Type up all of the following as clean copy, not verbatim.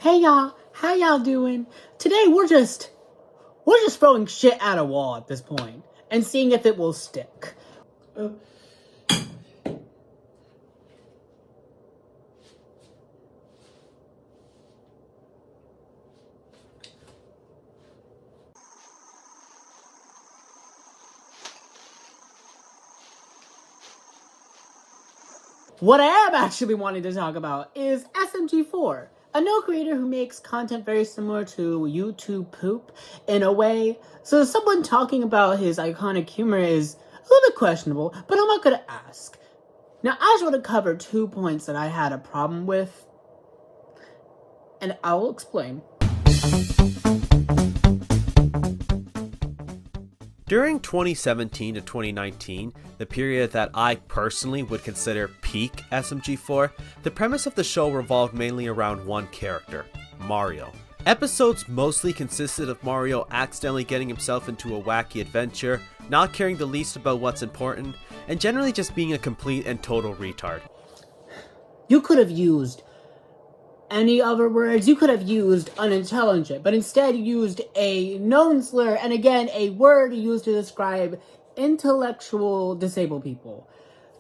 Hey y'all, how y'all doing? Today we're just throwing shit at a wall at this point and seeing if it will stick. What I am actually wanting to talk about is SMG4, a new creator who makes content very similar to YouTube poop in a way. So someone talking about his iconic humor is a little bit questionable, but I'm not gonna ask. Now, I just want to cover 2 points that I had a problem with, and I will explain. During 2017 to 2019, the period that I personally would consider peak SMG4, the premise of the show revolved mainly around one character, Mario. Episodes mostly consisted of Mario accidentally getting himself into a wacky adventure, not caring the least about what's important, and generally just being a complete and total retard. You could have used any other words. You could have used unintelligent, but instead used a known slur, and again, a word used to describe intellectual disabled people.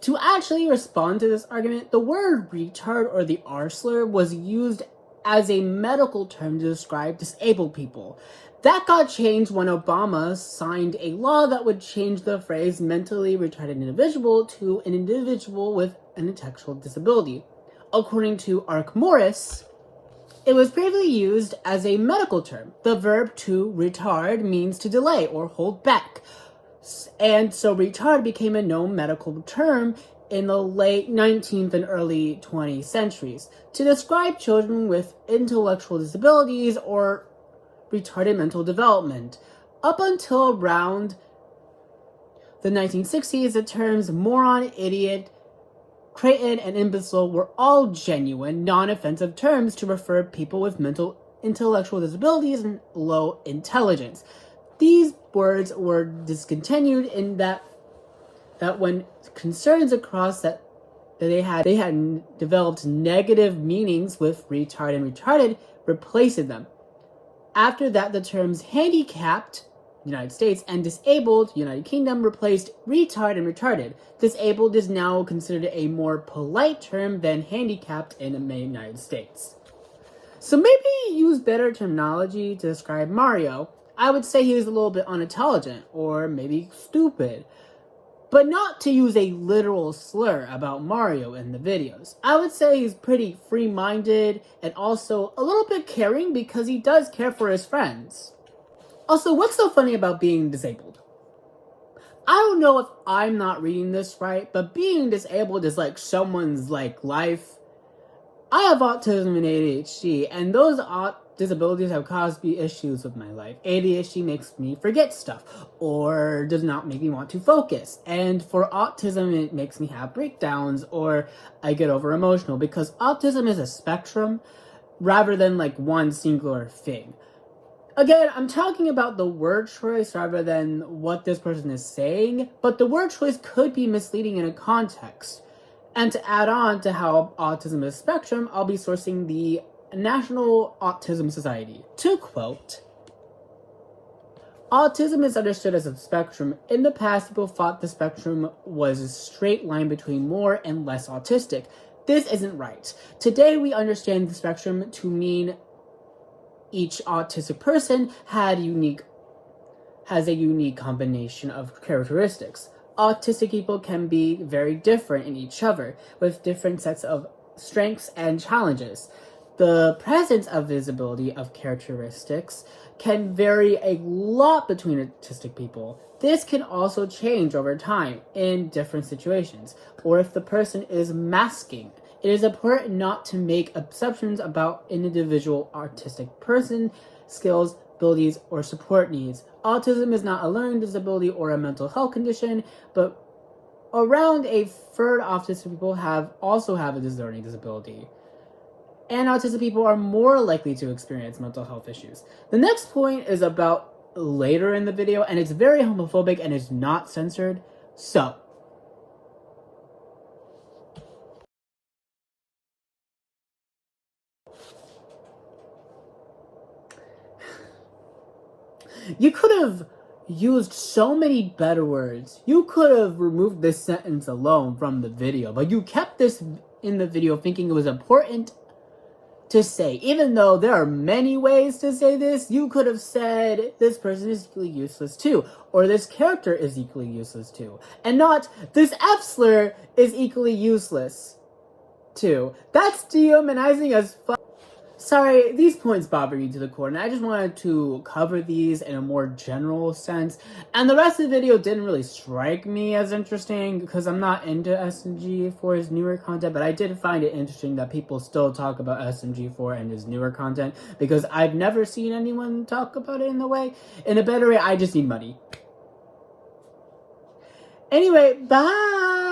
To actually respond to this argument, the word retard or the R slur was used as a medical term to describe disabled people. That got changed when Obama signed a law that would change the phrase mentally retarded individual to an individual with an intellectual disability. According to Ark Morris, it was previously used as a medical term. The verb to retard means to delay or hold back. And so retard became a known medical term in the late 19th and early 20th centuries to describe children with intellectual disabilities or retarded mental development. Up until around the 1960s, the terms moron, idiot, cretin, and imbecile were all genuine, non-offensive terms to refer to people with intellectual disabilities and low intelligence. These words were discontinued in that when concerns across that they had developed negative meanings with retard and retarded, replacing them. After that, the terms handicapped, United States, and disabled, United Kingdom, replaced retard and retarded. Disabled is now considered a more polite term than handicapped in the United States. So maybe use better terminology to describe Mario. I would say he was a little bit unintelligent, or maybe stupid. But not to use a literal slur about Mario in the videos. I would say he's pretty free-minded and also a little bit caring because he does care for his friends. Also, what's so funny about being disabled? I don't know if I'm not reading this right, but being disabled is like someone's life. I have autism and ADHD, and those disabilities have caused me issues with my life. ADHD makes me forget stuff, or does not make me want to focus. And for autism, it makes me have breakdowns, or I get over emotional, because autism is a spectrum rather than one singular thing. Again, I'm talking about the word choice rather than what this person is saying, but the word choice could be misleading in a context. And to add on to how autism is a spectrum, I'll be sourcing the National Autism Society. To quote, autism is understood as a spectrum. In the past, people thought the spectrum was a straight line between more and less autistic. This isn't right. Today, we understand the spectrum to mean each autistic person has a unique combination of characteristics. Autistic people can be very different in each other, with different sets of strengths and challenges. The presence of visibility of characteristics can vary a lot between autistic people. This can also change over time in different situations, or if the person is masking. It is important not to make assumptions about an individual autistic person, skills, abilities, or support needs. Autism is not a learning disability or a mental health condition, but around a third of autistic people also have a learning disability. And autistic people are more likely to experience mental health issues. The next point is about later in the video, and it's very homophobic and is not censored. So, You could have used so many better words. You could have removed this sentence alone from the video, but you kept this in the video thinking it was important to say. Even though there are many ways to say this, you could have said this person is equally useless too, or this character is equally useless too, and not this F slur is equally useless too. That's dehumanizing as fuck. Sorry, these points bother me to the core, and I just wanted to cover these in a more general sense. And the rest of the video didn't really strike me as interesting because I'm not into SMG for his newer content, but I did find it interesting that people still talk about SMG4 and his newer content because I've never seen anyone talk about it in a better way. I just need money. Anyway, bye!